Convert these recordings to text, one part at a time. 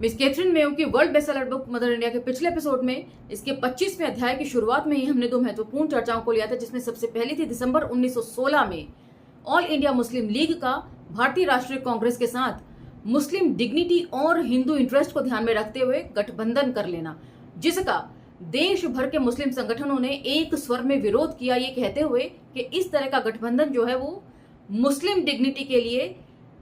Miss Catherine Mayo की world bestseller book mother India के पिछले एपिसोड में इसके 25वें अध्याय की शुरुआत में ही हमने दो महत्वपूर्ण चर्चाओं को लिया था, जिसमें सबसे पहली थी दिसंबर 1916 में ऑल इंडिया मुस्लिम लीग का भारतीय राष्ट्रीय कांग्रेस के साथ मुस्लिम डिग्निटी और हिंदू इंटरेस्ट को ध्यान में रखते हुए गठबंधन कर लेना, जिसका देश भर के मुस्लिम संगठनों ने एक स्वर में विरोध किया, ये कहते हुए कि इस तरह का गठबंधन जो है वो मुस्लिम डिग्निटी के लिए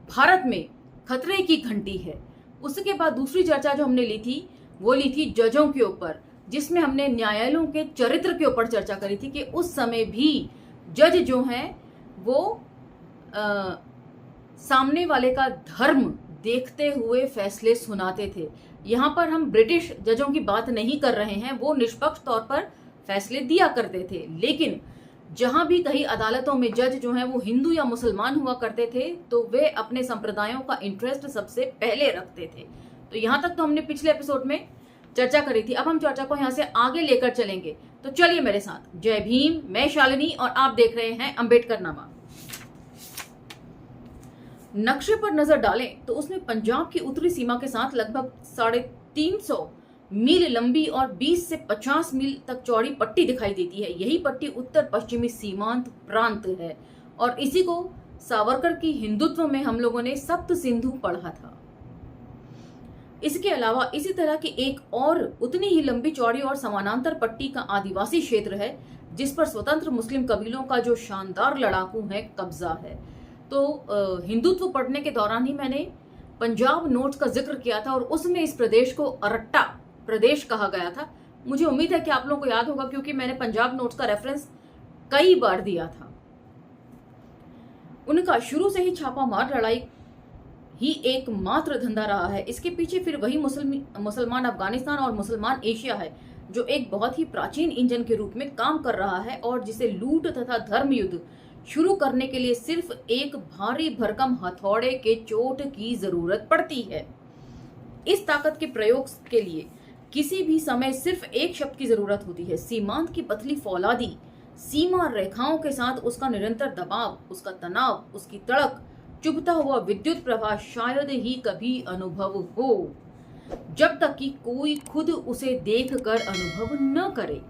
भारत में खतरे की घंटी है। उसके बाद दूसरी चर्चा जो हमने ली थी वो ली थी जजों के ऊपर, जिसमें हमने न्यायालयों के चरित्र के ऊपर चर्चा करी थी कि उस समय भी जज जो हैं वो सामने वाले का धर्म देखते हुए फैसले सुनाते थे। यहाँ पर हम ब्रिटिश जजों की बात नहीं कर रहे हैं, वो निष्पक्ष तौर पर फैसले दिया करते थे, लेकिन जहां भी कई अदालतों में जज जो हैं वो हिंदू या मुसलमान हुआ करते थे तो वे अपने संप्रदायों का इंटरेस्ट सबसे पहले रखते थे। तो यहां तक तो हमने पिछले एपिसोड में चर्चा करी थी। अब हम चर्चा को यहां से आगे लेकर चलेंगे, तो चलिए मेरे साथ। जय भीम, मैं शालिनी और आप देख रहे हैं अम्बेडकरनामा। नक्शे पर नजर डालें तो उसमें पंजाब की उत्तरी सीमा के साथ लगभग 350 मील लंबी और 20 से 50 मील तक चौड़ी पट्टी दिखाई देती है। यही पट्टी उत्तर पश्चिमी सीमांत प्रांत है और इसी को सावरकर की हिंदुत्व में हम लोगों ने सप्त सिंधु पढ़ा था। इसके अलावा इसी तरह की एक और उतनी ही लंबी चौड़ी और समानांतर पट्टी का आदिवासी क्षेत्र है, जिस पर स्वतंत्र मुस्लिम कबीलों का जो शानदार लड़ाकू है कब्जा है। तो हिंदुत्व पढ़ने के दौरान ही मैंने पंजाब नोट्स का जिक्र किया था और उसमें इस प्रदेश को अरट्टा प्रदेश कहा गया था। मुझे उम्मीद है कि आप लोगों को याद होगा, क्योंकि मैंने पंजाब नोट्स का रेफरेंस कई बार दिया था। उनका शुरू से ही छापामार लड़ाई ही एक मात्र धंधा रहा है। इसके पीछे फिर वही मुसलमान अफगानिस्तान और मुसलमान एशिया है, जो एक बहुत ही प्राचीन इंजन के रूप में काम कर रहा है और जिसे लूट तथा धर्म युद्ध शुरू करने के लिए सिर्फ एक भारी भरकम हथौड़े के चोट की जरूरत पड़ती है। इस ताकत के प्रयोग के लिए किसी भी समय सिर्फ एक शब्द की जरूरत होती है, सीमांत की पतली फौलादी। सीमा रेखाओं के साथ उसका निरंतर दबाव, उसका तनाव, उसकी तड़क, चुभता हुआ विद्युत प्रवाह शायद ही कभी अनुभव हो, जब तक कि कोई खुद उसे देखकर अनुभव न करे।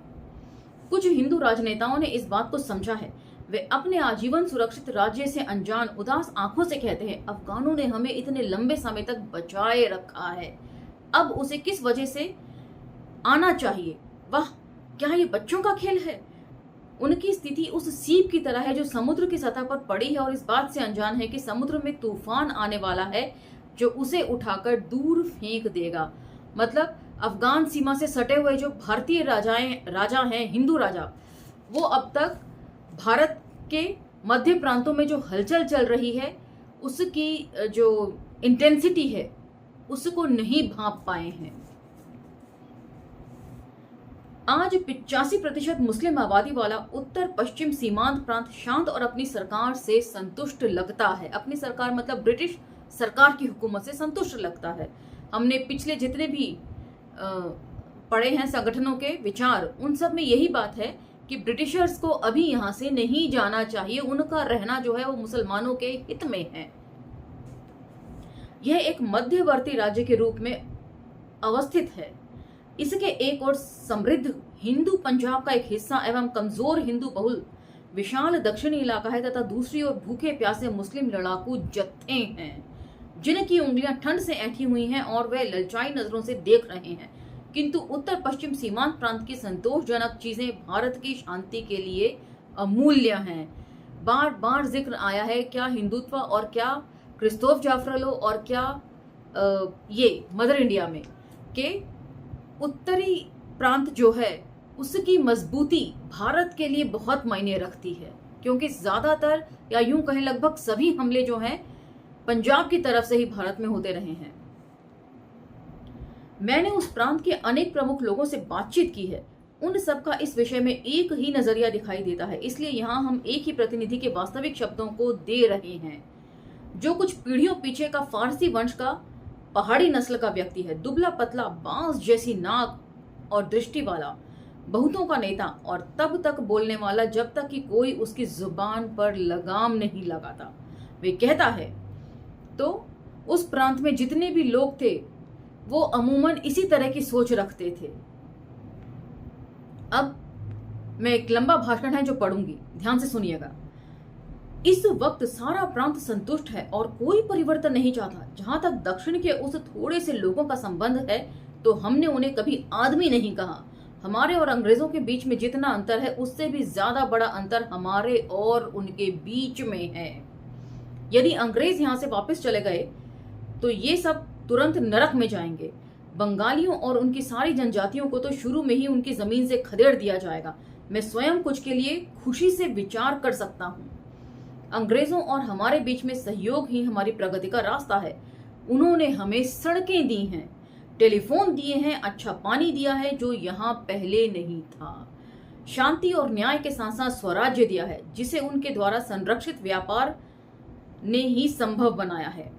कुछ हिंदू राजनेताओं ने इस बात को समझा है। वे अपने आजीवन सुरक्षित राज्य से अनजान उदास आंखों से कहते हैं, अफगानों ने हमें इतने लंबे समय तक बचाए रखा है, अब उसे किस वजह से आना चाहिए। वाह, क्या ये बच्चों का खेल है। उनकी स्थिति उस सीप की तरह है जो समुद्र की सतह पर पड़ी है और इस बात से अनजान है कि समुद्र में तूफान आने वाला है जो उसे उठाकर दूर फेंक देगा। मतलब अफगान सीमा से सटे हुए जो भारतीय राजा हैं, हिंदू राजा, वो अब तक भारत के मध्य प्रांतों में जो हलचल चल रही है उसकी जो इंटेंसिटी है उसको नहीं भांप पाए हैं। आज 85% मुस्लिम आबादी वाला उत्तर पश्चिम सीमांत प्रांत शांत और अपनी सरकार से संतुष्ट लगता है। अपनी सरकार मतलब ब्रिटिश सरकार की हुकूमत से संतुष्ट लगता है। हमने पिछले जितने भी पढ़े हैं संगठनों के विचार, उन सब में यही बात है कि ब्रिटिशर्स को अभी यहाँ से नहीं जाना चाहिए, उनका रहना जो है वो मुसलमानों के हित में है। यह एक मध्यवर्ती राज्य के रूप में अवस्थित है। इसके एक और समृद्ध हिंदू पंजाब का एक हिस्सा एवं कमजोर हिंदू बहुल विशाल दक्षिणी इलाका है तथा दूसरी ओर भूखे प्यासे मुस्लिम लड़ाकू जत्थे हैं, जिनकी उंगलियां ठंड से ऐठी हुई हैं और वे ललचाई नजरों से देख रहे हैं। किंतु उत्तर पश्चिम सीमांत प्रांत की संतोषजनक चीजें भारत की शांति के लिए अमूल्य हैं। बार बार जिक्र आया है, क्या हिंदुत्व और क्या क्रिस्तोफ जाफरलो और क्या ये मदर इंडिया में के उत्तरी प्रांत जो है उसकी मजबूती भारत के लिए बहुत मायने रखती है, क्योंकि ज्यादातर या यूं कहें लगभग सभी हमले जो हैं पंजाब की तरफ से ही भारत में होते रहे हैं। मैंने उस प्रांत के अनेक प्रमुख लोगों से बातचीत की है, उन सब का इस विषय में एक ही नजरिया दिखाई देता है। इसलिए यहाँ हम एक ही प्रतिनिधि के वास्तविक शब्दों को दे रहे हैं, जो कुछ पीढ़ियों पीछे का फारसी वंश का पहाड़ी नस्ल का व्यक्ति है, दुबला पतला, बांस जैसी नाक और दृष्टि वाला, बहुतों का नेता और तब तक बोलने वाला जब तक कि कोई उसकी जुबान पर लगाम नहीं लगाता। वे कहता है तो उस प्रांत में जितने भी लोग थे वो अमूमन इसी तरह की सोच रखते थे। अब मैं एक लंबा भाषण है जो पढ़ूंगी, ध्यान से सुनिएगा। इस वक्त सारा प्रांत संतुष्ट है और कोई परिवर्तन नहीं चाहता। जहां तक दक्षिण के उस थोड़े से लोगों का संबंध है तो हमने उन्हें कभी आदमी नहीं कहा। हमारे और अंग्रेजों के बीच में जितना अंतर है उससे भी ज्यादा बड़ा अंतर हमारे और उनके बीच में है। यदि अंग्रेज यहाँ से वापस चले गए तो ये सब तुरंत नरक में जाएंगे। बंगालियों और उनकी सारी जनजातियों को तो शुरू में ही उनकी जमीन से खदेड़ दिया जाएगा। मैं स्वयं कुछ के लिए खुशी से विचार कर सकता हूँ। अंग्रेजों और हमारे बीच में सहयोग ही हमारी प्रगति का रास्ता है। उन्होंने हमें सड़कें दी हैं, टेलीफोन दिए हैं, अच्छा पानी दिया है जो यहाँ पहले नहीं था, शांति और न्याय के साथ साथ स्वराज्य दिया है जिसे उनके द्वारा संरक्षित व्यापार ने ही संभव बनाया है।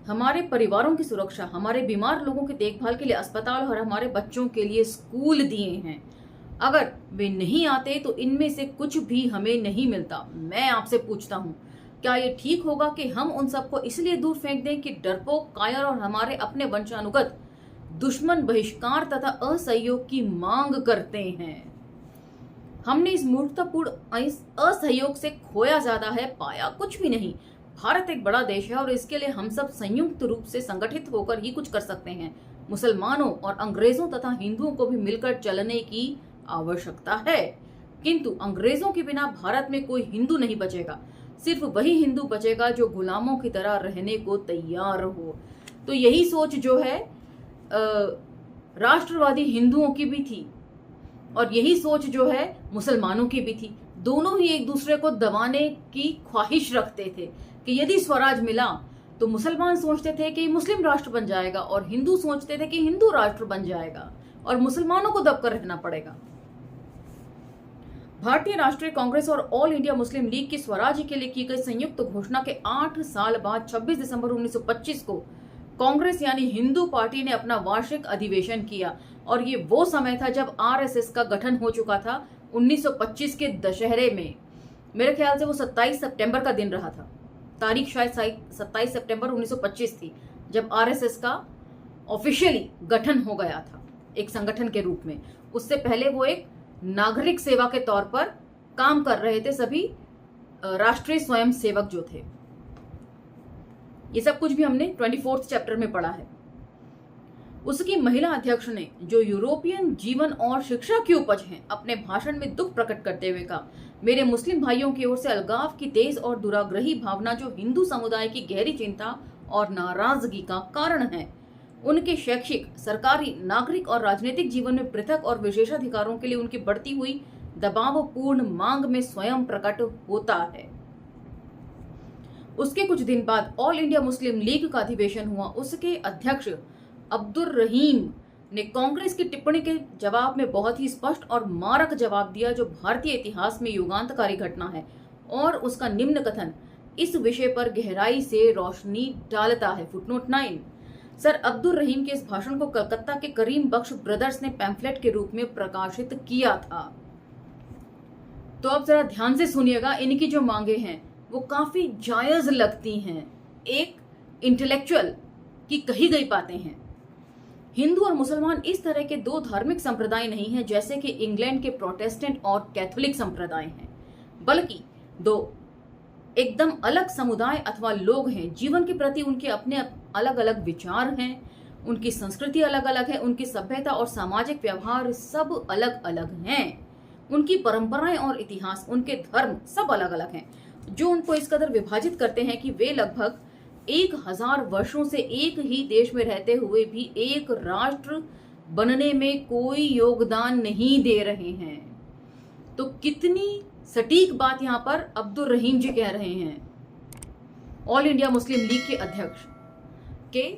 हमारे परिवारों की सुरक्षा, हमारे बीमार लोगों की देखभाल के लिए अस्पताल और हमारे बच्चों के लिए स्कूल दिए हैं। अगर वे नहीं आते तो इनमें से कुछ भी हमें नहीं मिलता। मैं आपसे पूछता हूँ, क्या ये ठीक होगा कि हम उन सबको इसलिए दूर फेंक दें कि डरपोक, कायर और हमारे अपने वंशानुगत दुश्मन बहिष्कार तथा असहयोग की मांग करते हैं? हमने इस मूर्खतापूर्ण असहयोग से खोया ज्यादा है, पाया कुछ भी नहीं। भारत एक बड़ा देश है और इसके लिए हम सब संयुक्त रूप से संगठित होकर ही कुछ कर सकते हैं। मुसलमानों और अंग्रेजों तथा हिंदुओं को भी मिलकर चलने की आवश्यकता है, किंतु अंग्रेजों के बिना भारत में कोई हिंदू नहीं बचेगा। सिर्फ वही हिंदू बचेगा जो गुलामों की तरह रहने को तैयार हो। तो यही सोच जो है राष्ट्रवादी हिंदुओं की भी थी और यही सोच जो है मुसलमानों की भी थी। दोनों ही एक दूसरे को दबाने की ख्वाहिश रखते थे कि यदि स्वराज मिला तो मुसलमान सोचते थे कि मुस्लिम राष्ट्र बन जाएगा और हिंदू सोचते थे कि हिंदू राष्ट्र बन जाएगा और मुसलमानों को दबकर रहना पड़ेगा। भारतीय राष्ट्रीय कांग्रेस और ऑल इंडिया मुस्लिम लीग की स्वराज्य के लिए की गई संयुक्त घोषणा के 8 साल बाद 26 दिसंबर 1925 को कांग्रेस यानी हिंदू पार्टी ने अपना वार्षिक अधिवेशन किया और ये वो समय था जब आरएसएस का गठन हो चुका था 1925 के दशहरे में। मेरे ख्याल से वो 27 सितंबर का दिन रहा था, तारीख शायद 27 सितंबर 1925 थी जब आरएसएस का ऑफिशियली गठन हो गया था एक संगठन के रूप में। उससे पहले वो एक नागरिक सेवा के तौर पर काम कर रहे थे सभी राष्ट्रीय स्वयं सेवक जो थे। ये सब कुछ भी हमने 24th चैप्टर में पढ़ा है। उसकी महिला अध्यक्ष ने, जो यूरोपियन जीवन और शिक्षा की उपज हैं, अपने भाषण में दुख प्रकट करते हुए कहा, मेरे मुस्लिम भाइयों की ओर से अलगाव की तेज और दुराग्रही भावना जो हिंदू समुदाय की गहरी चिंता और नाराजगी का कारण है, उनके शैक्षिक, सरकारी, नागरिक और राजनीतिक जीवन में पृथक और विशेषाधिकारों के लिए उनकी बढ़ती हुई दबावपूर्ण मांग में स्वयं प्रकट होता है। उसके कुछ दिन बाद ऑल इंडिया मुस्लिम लीग का अधिवेशन हुआ। उसके अध्यक्ष अब्दुल रहीम ने कांग्रेस की टिप्पणी के जवाब में बहुत ही स्पष्ट और मारक जवाब दिया जो भारतीय इतिहास में युगांतकारी घटना है और उसका निम्न कथन इस विषय पर गहराई से रोशनी डालता है। फुटनोट 9। सर अब्दुल रहीम के इस भाषण को कलकत्ता के करीम बख्श ब्रदर्स ने पैम्फलेट के रूप में प्रकाशित किया था। तो अब जरा ध्यान से सुनिएगा, इनकी जो मांगे हैं वो काफी जायज लगती हैं, एक इंटेलेक्चुअल की कही गई बातें हैं। हिंदू और मुसलमान इस तरह के दो धार्मिक संप्रदाय नहीं हैं जैसे कि इंग्लैंड के प्रोटेस्टेंट और कैथोलिक संप्रदाय हैं, बल्कि दो एकदम अलग समुदाय अथवा लोग हैं। जीवन के प्रति उनके अपने अलग अलग विचार हैं, उनकी संस्कृति अलग अलग है, उनकी सभ्यता और सामाजिक व्यवहार सब अलग अलग हैं, उनकी परंपराएं और इतिहास, उनके धर्म सब अलग अलग हैं, जो उनको इस कदर विभाजित करते हैं कि वे लगभग 1000 वर्षों से एक ही देश में रहते हुए भी एक राष्ट्र बनने में कोई योगदान नहीं दे रहे हैं। तो कितनी सटीक बात यहाँ पर अब्दुल रहीम जी कह रहे हैं, ऑल इंडिया मुस्लिम लीग के अध्यक्ष के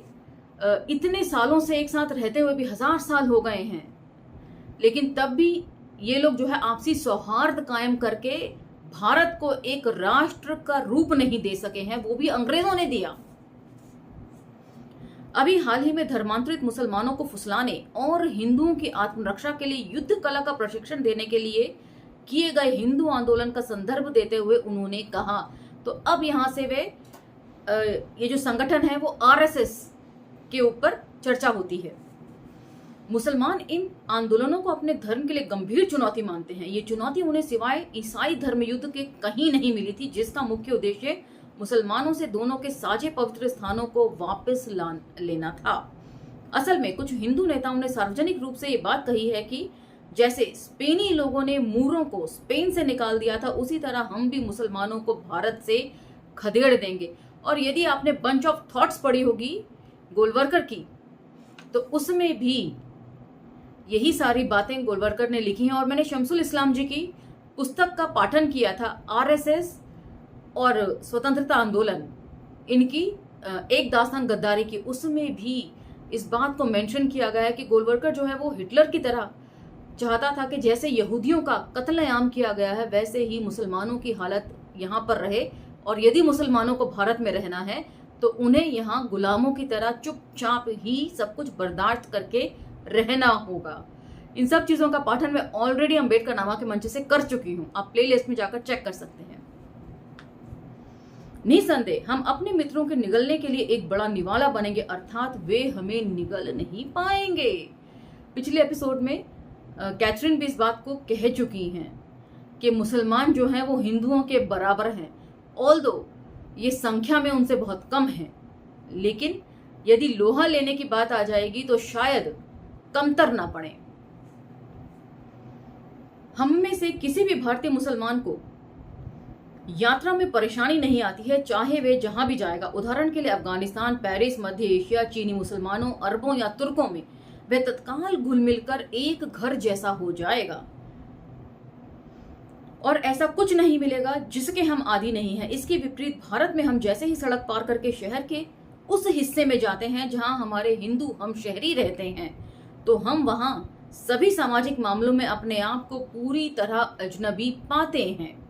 इतने सालों से एक साथ रहते हुए भी 1000 साल हो गए हैं, लेकिन तब भी ये लोग जो है आपसी सौहार्द कायम करके भारत को एक राष्ट्र का रूप नहीं दे सके हैं, वो भी अंग्रेजों ने दिया। अभी हाल ही में धर्मांतरित मुसलमानों को फुसलाने और हिंदुओं की आत्मरक्षा के लिए युद्ध कला का प्रशिक्षण देने के लिए किए गए हिंदू आंदोलन का संदर्भ देते हुए उन्होंने कहा, तो अब यहां से वे ये जो संगठन है वो आरएसएस के ऊपर चर्चा होती है। मुसलमान इन आंदोलनों को अपने धर्म के लिए गंभीर चुनौती मानते हैं। ये चुनौती उन्हें सिवाय ईसाई धर्म युद्ध के कहीं नहीं मिली थी, जिसका मुख्य उद्देश्य मुसलमानों से दोनों के साझे पवित्र स्थानों को वापस लेना था। असल में कुछ हिंदू नेताओं ने सार्वजनिक रूप से ये बात कही है कि जैसे स्पेनी लोगों ने मूरों को स्पेन से निकाल दिया था, उसी तरह हम भी मुसलमानों को भारत से खदेड़ देंगे। और यदि आपने बंच ऑफ थॉट्स पढ़ी होगी गोलवरकर की, तो उसमें भी यही सारी बातें गोलवरकर ने लिखी हैं। और मैंने शमसुल इस्लाम जी की पुस्तक का पाठन किया था, आरएसएस और स्वतंत्रता आंदोलन, इनकी एक दास्तान गद्दारी की। उसमें भी इस बात को मेंशन किया गया है कि गोलवरकर जो है वो हिटलर की तरह चाहता था कि जैसे यहूदियों का कत्लेआम किया गया है वैसे ही मुसलमानों की हालत यहाँ पर रहे, और यदि मुसलमानों को भारत में रहना है तो उन्हें यहाँ गुलामों की तरह चुपचाप ही सब कुछ बर्दाश्त करके रहना होगा। इन सब चीजों का पाठन मैं ऑलरेडी अम्बेडकर नामा के मंच से कर चुकी हूँ, आप प्लेलिस्ट में जाकर चेक कर सकते हैं। निसंदेह हम अपने मित्रों के निगलने के लिए एक बड़ा निवाला बनेंगे, अर्थात वे हमें निगल नहीं पाएंगे। पिछले एपिसोड में कैथरीन भी इस बात को कह चुकी हैं कि मुसलमान जो हैं वो हिंदुओं के बराबर हैं, ऑल्दो ये संख्या में उनसे बहुत कम है, लेकिन यदि लोहा लेने की बात आ जाएगी तो शायद कमतर ना पड़े। हम में से किसी भी भारतीय मुसलमान को यात्रा में परेशानी नहीं आती है, चाहे वे जहां भी जाएगा। उदाहरण के लिए अफगानिस्तान, पेरिस, मध्य एशिया, चीनी मुसलमानों, अरबों या तुर्कों में वह तत्काल घुल मिलकर एक घर जैसा हो जाएगा, और ऐसा कुछ नहीं मिलेगा जिसके हम आदी नहीं हैं। इसके विपरीत भारत में हम जैसे ही सड़क पार करके शहर के उस हिस्से में जाते हैं जहां हमारे हिंदू हम शहरी रहते हैं, तो हम वहां सभी सामाजिक मामलों में अपने आप को पूरी तरह अजनबी पाते हैं।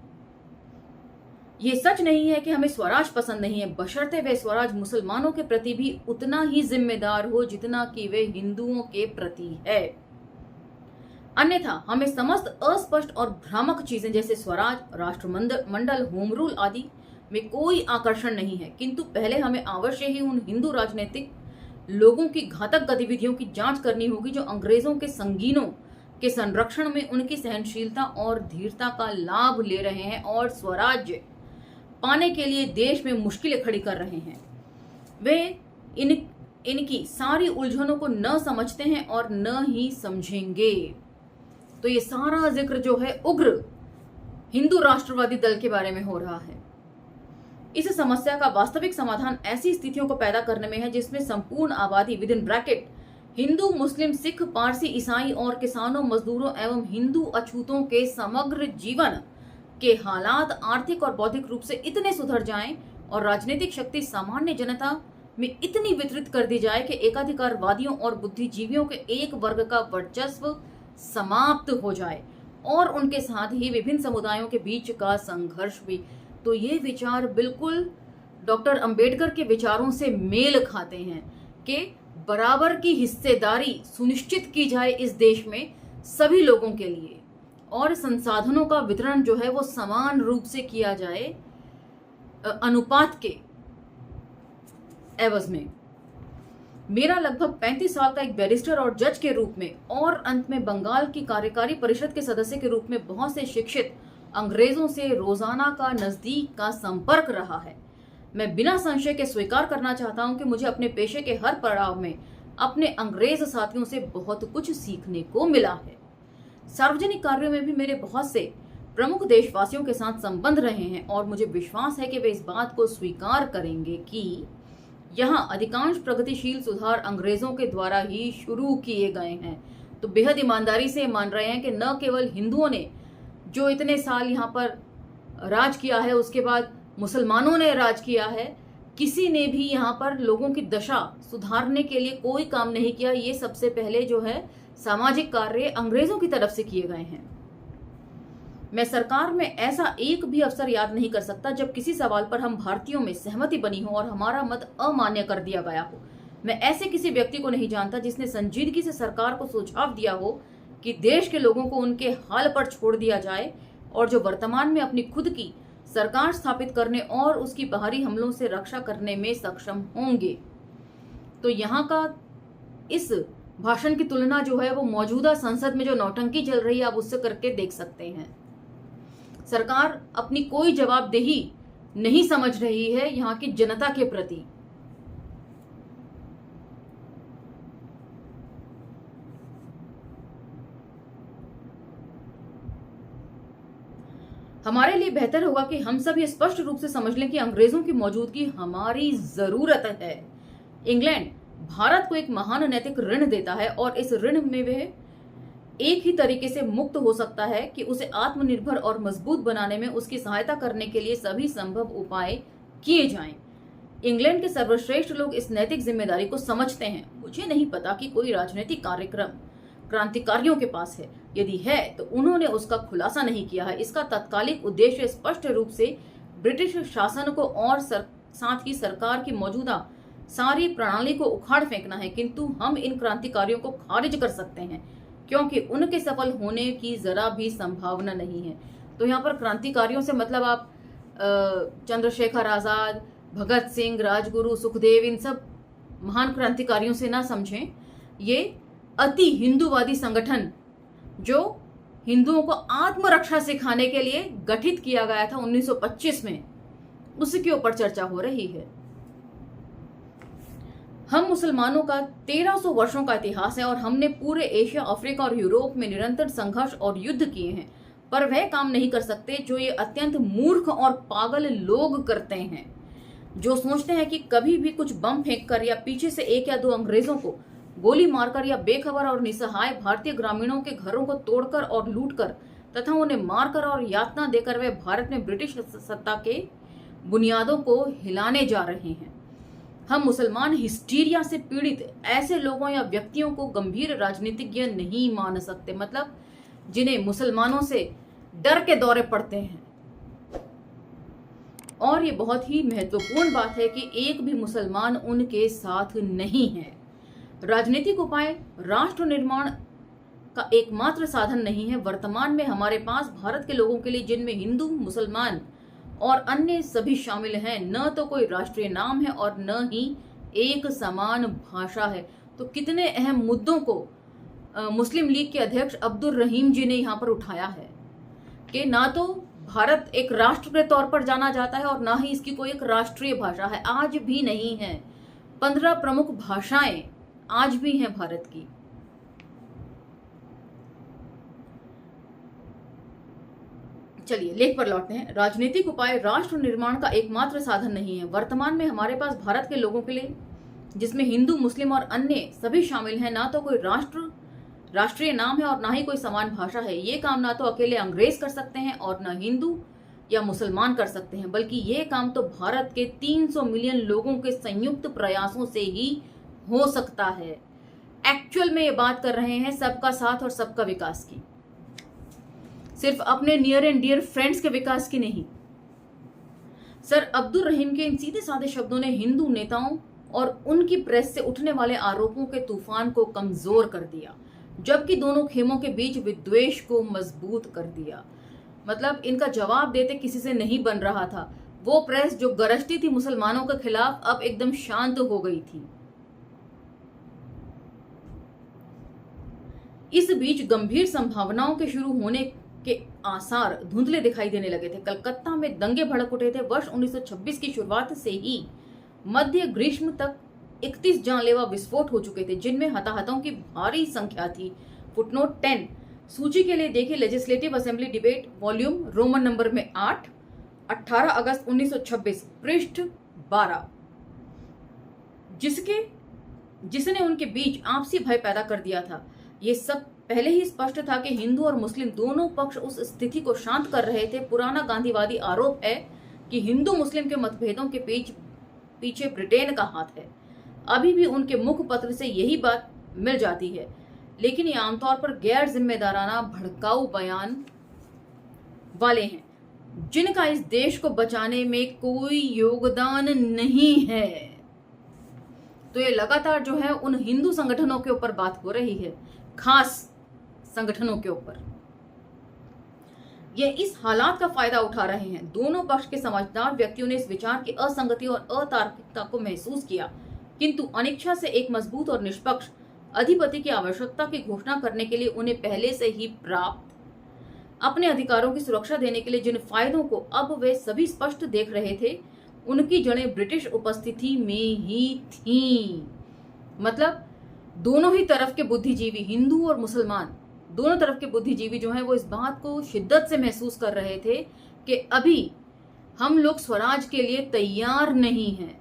ये सच नहीं है कि हमें स्वराज पसंद नहीं है, बशर्ते वे स्वराज मुसलमानों के प्रति भी उतना ही जिम्मेदार हो जितना कि वे हिंदुओं के प्रति है। अन्यथा हमें समस्त अस्पष्ट और भ्रामक चीजें जैसे स्वराज, राष्ट्रमंडल, होम रूल आदि में कोई आकर्षण नहीं है, किंतु पहले हमें अवश्य ही उन हिंदू राजनीतिक लोगों की घातक गतिविधियों की जांच करनी होगी जो अंग्रेजों के संगीनों के संरक्षण में उनकी सहनशीलता और धीरता का लाभ ले रहे हैं और स्वराज्य पाने के लिए देश में मुश्किलें खड़ी कर रहे हैं। वे इनकी सारी उलझनों को न समझते हैं और न ही समझेंगे। तो ये सारा जिक्र जो है उग्र हिंदू राष्ट्रवादी दल के बारे में हो रहा है। इस समस्या का वास्तविक समाधान ऐसी स्थितियों को पैदा करने में है जिसमें संपूर्ण आबादी विद इन ब्रैकेट हिंदू, मुस्लिम, सिख, पारसी, ईसाई और किसानों, मजदूरों एवं हिंदू अछूतों के समग्र जीवन के हालात आर्थिक और बौद्धिक रूप से इतने सुधर जाएं और राजनीतिक शक्ति सामान्य जनता में इतनी वितरित कर दी जाए कि एकाधिकारवादियों और बुद्धिजीवियों के एक वर्ग का वर्चस्व समाप्त हो जाए और उनके साथ ही विभिन्न समुदायों के बीच का संघर्ष भी। तो ये विचार बिल्कुल डॉक्टर अंबेडकर के विचारों से मेल खाते हैं कि बराबर की हिस्सेदारी सुनिश्चित की जाए इस देश में सभी लोगों के लिए, और संसाधनों का वितरण जो है वो समान रूप से किया जाए अनुपात के एवज में। मेरा लगभग 35 साल का एक बैरिस्टर और जज के रूप में और अंत में बंगाल की कार्यकारी परिषद के सदस्य के रूप में बहुत से शिक्षित अंग्रेजों से रोजाना का नजदीक का संपर्क रहा है। मैं बिना संशय के स्वीकार करना चाहता हूं कि मुझे अपने पेशे के हर पड़ाव में अपने अंग्रेज साथियों से बहुत कुछ सीखने को मिला है। सार्वजनिक कार्यों में भी मेरे बहुत से प्रमुख देशवासियों के साथ संबंध रहे हैं और मुझे विश्वास है कि वे इस बात को स्वीकार करेंगे कि यहाँ अधिकांश प्रगतिशील सुधार अंग्रेजों के द्वारा ही शुरू किए गए हैं। तो बेहद ईमानदारी से मान रहे हैं कि न केवल हिंदुओं ने जो इतने साल यहाँ पर राज किया है, उसके बाद मुसलमानों ने राज किया है, किसी ने भी यहाँ पर लोगों की दशा सुधारने के लिए कोई काम नहीं किया। ये सबसे पहले जो है सामाजिक कार्य अंग्रेजों की तरफ से किए गए हैं। मैं सरकार में ऐसा एक भी अवसर याद नहीं कर सकता जब किसी सवाल पर हम भारतीयों में सहमति बनी हो और हमारा मत अमान्य कर दिया गया हो। मैं ऐसे किसी व्यक्ति को नहीं जानता जिसने संजीदगी से सरकार को सुझाव दिया हो कि देश के लोगों को उनके हाल पर छोड़ दिया जाए और जो वर्तमान में अपनी खुद की सरकार स्थापित करने और उसकी बाहरी हमलों से रक्षा करने में सक्षम होंगे। तो यहाँ का इस भाषण की तुलना जो है वो मौजूदा संसद में जो नौटंकी चल रही है आप उससे करके देख सकते हैं। सरकार अपनी कोई जवाबदेही नहीं समझ रही है यहाँ की जनता के प्रति। हमारे लिए बेहतर होगा कि हम सब ये स्पष्ट रूप से समझ लें कि अंग्रेजों की मौजूदगी हमारी जरूरत है। इंग्लैंड भारत को एक महान नैतिक ऋण देता है और इस ऋण में वह एक ही तरीके से मुक्त हो सकता है कि उसे आत्मनिर्भर और मजबूत बनाने में उसकी सहायता करने के लिए सभी संभव उपाय किए जाएं। इंग्लैंड के सर्वश्रेष्ठ लोग इस नैतिक जिम्मेदारी को समझते हैं। मुझे नहीं पता कि कोई राजनीतिक कार्यक्रम क्रांतिकारियों के पास है, यदि है तो उन्होंने उसका खुलासा नहीं किया है। इसका तत्कालिक उद्देश्य स्पष्ट रूप से ब्रिटिश शासन को और साथ ही सरकार की मौजूदा सारी प्रणाली को उखाड़ फेंकना है, किंतु हम इन क्रांतिकारियों को खारिज कर सकते हैं क्योंकि उनके सफल होने की जरा भी संभावना नहीं है। तो यहाँ पर क्रांतिकारियों से मतलब आप चंद्रशेखर आजाद, भगत सिंह, राजगुरु, सुखदेव, इन सब महान क्रांतिकारियों से ना समझें। ये अति हिंदूवादी संगठन जो हिंदुओं को आत्मरक्षा सिखाने के लिए गठित किया गया था 1925 में, उसके ऊपर चर्चा हो रही है। हम मुसलमानों का 1300 वर्षों का इतिहास है और हमने पूरे एशिया, अफ्रीका और यूरोप में निरंतर संघर्ष और युद्ध किए हैं, पर वह काम नहीं कर सकते जो ये अत्यंत मूर्ख और पागल लोग करते हैं, जो सोचते हैं कि कभी भी कुछ बम फेंककर या पीछे से एक या दो अंग्रेजों को गोली मारकर या बेखबर और निसहाय भारतीय ग्रामीणों के घरों को तोड़कर और लूटकर तथा उन्हें मारकर और यातना देकर वे भारत में ब्रिटिश सत्ता के बुनियादों को हिलाने जा रहे हैं। हम मुसलमान हिस्टीरिया से पीड़ित ऐसे लोगों या व्यक्तियों को गंभीर राजनीतिज्ञ नहीं मान सकते, मतलब जिन्हें मुसलमानों से डर के दौरे पड़ते हैं। और ये बहुत ही महत्वपूर्ण बात है कि एक भी मुसलमान उनके साथ नहीं है। राजनीतिक उपाय राष्ट्र निर्माण का एकमात्र साधन नहीं है। वर्तमान में हमारे पास भारत के लोगों के लिए, जिनमें हिंदू, मुसलमान और अन्य सभी शामिल हैं, न तो कोई राष्ट्रीय नाम है और न ही एक समान भाषा है। तो कितने अहम मुद्दों को मुस्लिम लीग के अध्यक्ष अब्दुल रहीम जी ने यहाँ पर उठाया है कि ना तो भारत एक राष्ट्र के तौर पर जाना जाता है और ना ही इसकी कोई एक राष्ट्रीय भाषा है, आज भी नहीं है। 15 प्रमुख भाषाएं आज भी हैं भारत की। चलिए लेख पर लौटते हैं। राजनीतिक उपाय राष्ट्र निर्माण का एकमात्र साधन नहीं है। वर्तमान में हमारे पास भारत के लोगों के लिए, जिसमें हिंदू, मुस्लिम और अन्य सभी शामिल हैं, ना तो कोई राष्ट्रीय नाम है और ना ही कोई समान भाषा है। ये काम ना तो अकेले अंग्रेज कर सकते हैं और ना हिंदू या मुसलमान कर सकते हैं, बल्कि ये काम तो भारत के 300 मिलियन लोगों के संयुक्त प्रयासों से ही हो सकता है। एक्चुअल में ये बात कर रहे हैं सबका साथ और सबका विकास की, सिर्फ अपने नियर एंड डियर फ्रेंड्स के विकास की नहीं। सर अब्दुल रहीम के इन सीधे साधे शब्दों ने हिंदू नेताओं और उनकी प्रेस से उठने वाले आरोपों के तूफान को कमजोर कर दिया, जबकि दोनों खेमों के बीच विद्वेष को मजबूत कर दिया। मतलब इनका जवाब देते किसी से नहीं बन रहा था। वो प्रेस जो गरजती थी मुसलमानों के खिलाफ, अब एकदम शांत हो गई थी। इस बीच गंभीर संभावनाओं के शुरू होने के आसार धुंधले दिखाई देने लगे थे। कलकत्ता में दंगे भड़क उठे थे। वर्ष 1926 की शुरुआत से ही मध्य ग्रीष्म तक 31 जानलेवा विस्फोट हो चुके थे, जिनमें हताहतों की भारी संख्या थी। फुटनोट 10 सूची के लिए देखिए legislative assembly debate volume Roman number में 8, 18 अगस्त 1926, पृष्ठ 12, जिसने उनके बीच आपसी भय पैदा कर दिया था। ये सब पहले ही स्पष्ट था कि हिंदू और मुस्लिम दोनों पक्ष उस स्थिति को शांत कर रहे थे। पुराना गांधीवादी आरोप है कि हिंदू मुस्लिम के मतभेदों के पीछे ब्रिटेन का हाथ है। अभी भी उनके मुखपत्र से यही बात मिल जाती है, लेकिन ये आमतौर पर गैर जिम्मेदाराना भड़काऊ बयान वाले हैं, जिनका इस देश को बचाने में कोई योगदान नहीं है। तो ये लगातार जो है उन हिंदू संगठनों के ऊपर बात हो रही है, खास संगठनों के ऊपर। ये इस हालात का फायदा उठा रहे हैं। दोनों पक्ष के समझदार व्यक्तियों ने इस विचार की असंगति और अतार्किकता को महसूस किया किंतु अनिच्छा से एक मजबूत और निष्पक्ष अधिपति की आवश्यकता की घोषणा करने के लिए उन्हें पहले से ही प्राप्त अपने अधिकारों की सुरक्षा देने के लिए जिन फायदों को अब वे सभी स्पष्ट देख रहे थे, उनकी जड़ें ब्रिटिश उपस्थिति में ही थीं। मतलब दोनों ही तरफ के बुद्धिजीवी, हिंदू और मुसलमान, दोनों तरफ के बुद्धिजीवी जो हैं वो इस बात को शिद्दत से महसूस कर रहे थे कि अभी हम लोग स्वराज के लिए तैयार नहीं हैं,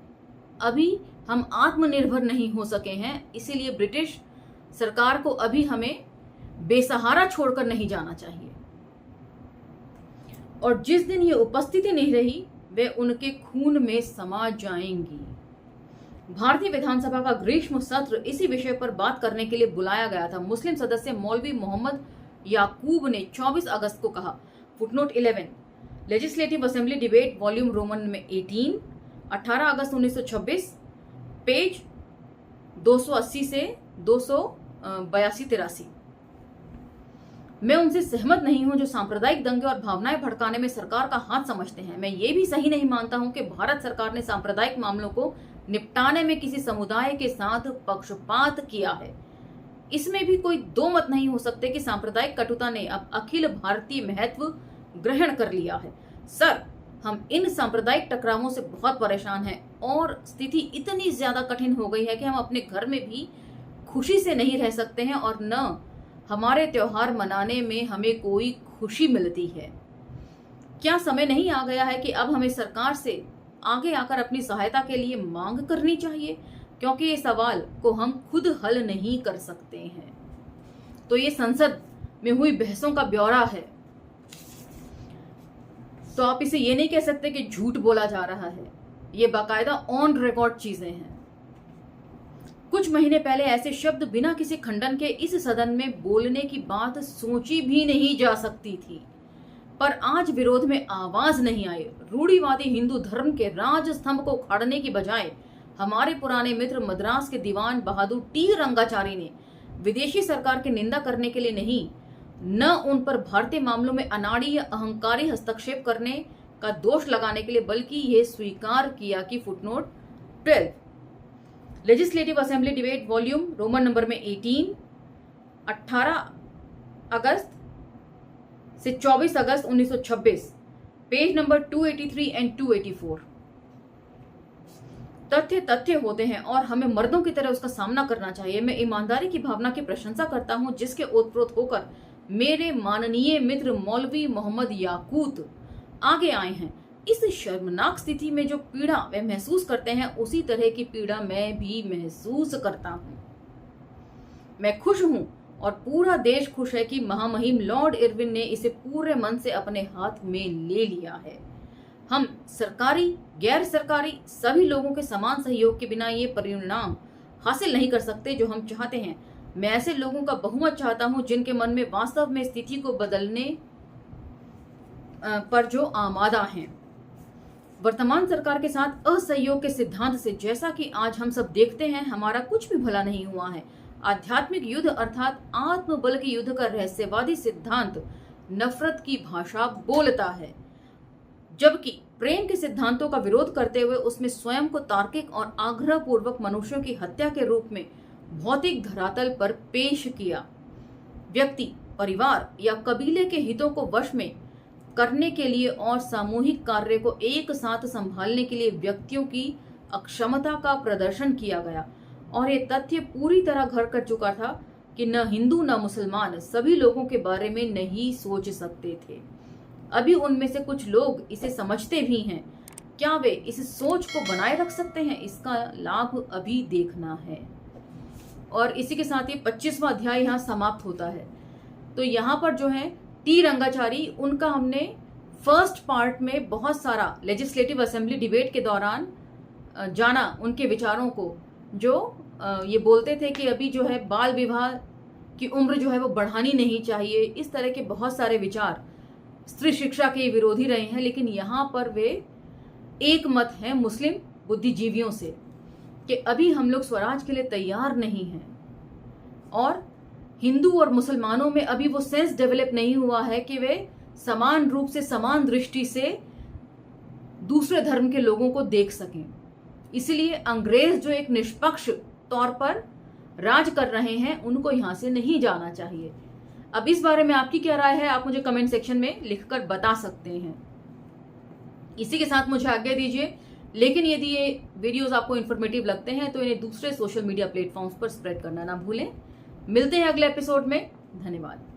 अभी हम आत्मनिर्भर नहीं हो सके हैं, इसीलिए ब्रिटिश सरकार को अभी हमें बेसहारा छोड़कर नहीं जाना चाहिए। और जिस दिन ये उपस्थिति नहीं रही, वे उनके खून में समा जाएंगी। भारतीय विधानसभा का ग्रीष्म सत्र इसी विषय पर बात करने के लिए बुलाया गया था। मुस्लिम सदस्य मौलवी मोहम्मद याकूब ने 24 अगस्त को कहा, footnote 11, legislative assembly debate volume Roman में 18, 18 अगस्त 1926, पेज 280 से 282-83। मैं उनसे सहमत नहीं हूं जो सांप्रदायिक दंगे और भावनाएं भड़काने में सरकार का हाथ समझते हैं। मैं ये भी सही नहीं मानता हूं कि भारत सरकार ने सांप्रदायिक मामलों को निपटाने में किसी समुदाय के साथ पक्षपात किया है। इसमें भी कोई दो मत नहीं हो सकते कि सांप्रदायिक कटुता ने अब अखिल भारतीय महत्व ग्रहण कर लिया है। सर, हम इन सांप्रदायिक टकरावों से बहुत परेशान हैं और स्थिति इतनी ज्यादा कठिन हो गई है कि हम अपने घर में भी खुशी से नहीं रह सकते हैं और न हमारे त्योहार मनाने में हमें कोई खुशी मिलती है। क्या समय नहीं आ गया है कि अब हमें सरकार से आगे आकर अपनी सहायता के लिए मांग करनी चाहिए, क्योंकि ये सवाल को हम खुद हल नहीं कर सकते हैं। तो ये संसद में हुई बहसों का ब्यौरा है। तो आप इसे ये नहीं कह सकते कि झूठ बोला जा रहा है, ये बाकायदा ऑन रिकॉर्ड चीजें हैं। कुछ महीने पहले ऐसे शब्द बिना किसी खंडन के इस सदन में बोलने की बात सोची भी नहीं जा सकती थी, पर आज विरोध में आवाज नहीं आई। रूढ़िवादी हिंदू धर्म के राज स्तंभ को उखाड़ने की बजाय हमारे पुराने मित्र मद्रास के दीवान बहादुर टी रंगाचारी ने विदेशी सरकार की निंदा करने के लिए नहीं, न उन पर भारतीय मामलों में अनाड़ी या अहंकारी हस्तक्षेप करने का दोष लगाने के लिए, बल्कि ये स्वीकार किया कि footnote 12, legislative assembly debate volume Roman number में 18, 18 अगस्त से 24 अगस्त 1926, पेज नंबर 283 एंड 284। तथ्य तथ्य होते हैं और हमें मर्दों की तरह उसका सामना करना चाहिए। मैं ईमानदारी की भावना की प्रशंसा करता हूं जिसके ओतप्रोत होकर मेरे माननीय मित्र मौलवी मोहम्मद याकूत आगे आए हैं। इस शर्मनाक स्थिति में जो पीड़ा वे महसूस करते हैं, उसी तरह की पीड़ा मैं भी महसूस करता हूं। मैं खुश हूं और पूरा देश खुश है कि महामहिम लॉर्ड इरविन ने इसे पूरे मन से अपने हाथ में ले लिया है। हम सरकारी, गैर सरकारी सभी लोगों के समान सहयोग के बिना ये परिणाम हासिल नहीं कर सकते जो हम चाहते हैं। मैं ऐसे लोगों का बहुमत चाहता हूं जिनके मन में वास्तव में स्थिति को बदलने पर जो आमादा हैं। वर्तमान सरकार के साथ असहयोग के सिद्धांत से, जैसा कि आज हम सब देखते हैं, हमारा कुछ भी भला नहीं हुआ है। आध्यात्मिक युद्ध अर्थात आत्मबल के युद्ध का रहस्यवादी सिद्धांत नफरत की भाषा बोलता है, जबकि प्रेम के सिद्धांतों का विरोध करते हुए उसमें स्वयं को तार्किक और आग्रह पूर्वक मनुष्यों की हत्या के रूप में भौतिक धरातल पर पेश किया। व्यक्ति, परिवार या कबीले के हितों को वश में करने के लिए और सामूहिक कार्य को एक साथ संभालने के लिए व्यक्तियों की अक्षमता का प्रदर्शन किया गया। और ये तथ्य पूरी तरह घर कर चुका था कि न हिंदू न मुसलमान सभी लोगों के बारे में नहीं सोच सकते थे। अभी उनमें से कुछ लोग इसे समझते भी हैं। क्या वे इस सोच को बनाए रख सकते हैं? इसका लाभ अभी देखना है। और इसी के साथ ये 25वां अध्याय यहाँ समाप्त होता है। तो यहाँ पर जो है टी रंगाचारी, उनका हमने फर्स्ट पार्ट में बहुत सारा लेजिस्लेटिव असेंबली डिबेट के दौरान जाना, उनके विचारों को, जो ये बोलते थे कि अभी जो है बाल विवाह की उम्र जो है वो बढ़ानी नहीं चाहिए। इस तरह के बहुत सारे विचार स्त्री शिक्षा के विरोधी रहे हैं, लेकिन यहाँ पर वे एक मत हैं मुस्लिम बुद्धिजीवियों से कि अभी हम लोग स्वराज के लिए तैयार नहीं हैं। और हिंदू और मुसलमानों में अभी वो सेंस डेवलप नहीं हुआ है कि वे समान रूप से, समान दृष्टि से दूसरे धर्म के लोगों को देख सकें। इसलिए अंग्रेज जो एक निष्पक्ष तौर पर राज कर रहे हैं उनको यहां से नहीं जाना चाहिए। अब इस बारे में आपकी क्या राय है, आप मुझे कमेंट सेक्शन में लिखकर बता सकते हैं। इसी के साथ मुझे आज्ञा दीजिए, लेकिन यदि ये वीडियोस आपको इन्फॉर्मेटिव लगते हैं तो इन्हें दूसरे सोशल मीडिया प्लेटफॉर्म्स पर स्प्रेड करना ना भूलें। मिलते हैं अगले एपिसोड में। धन्यवाद।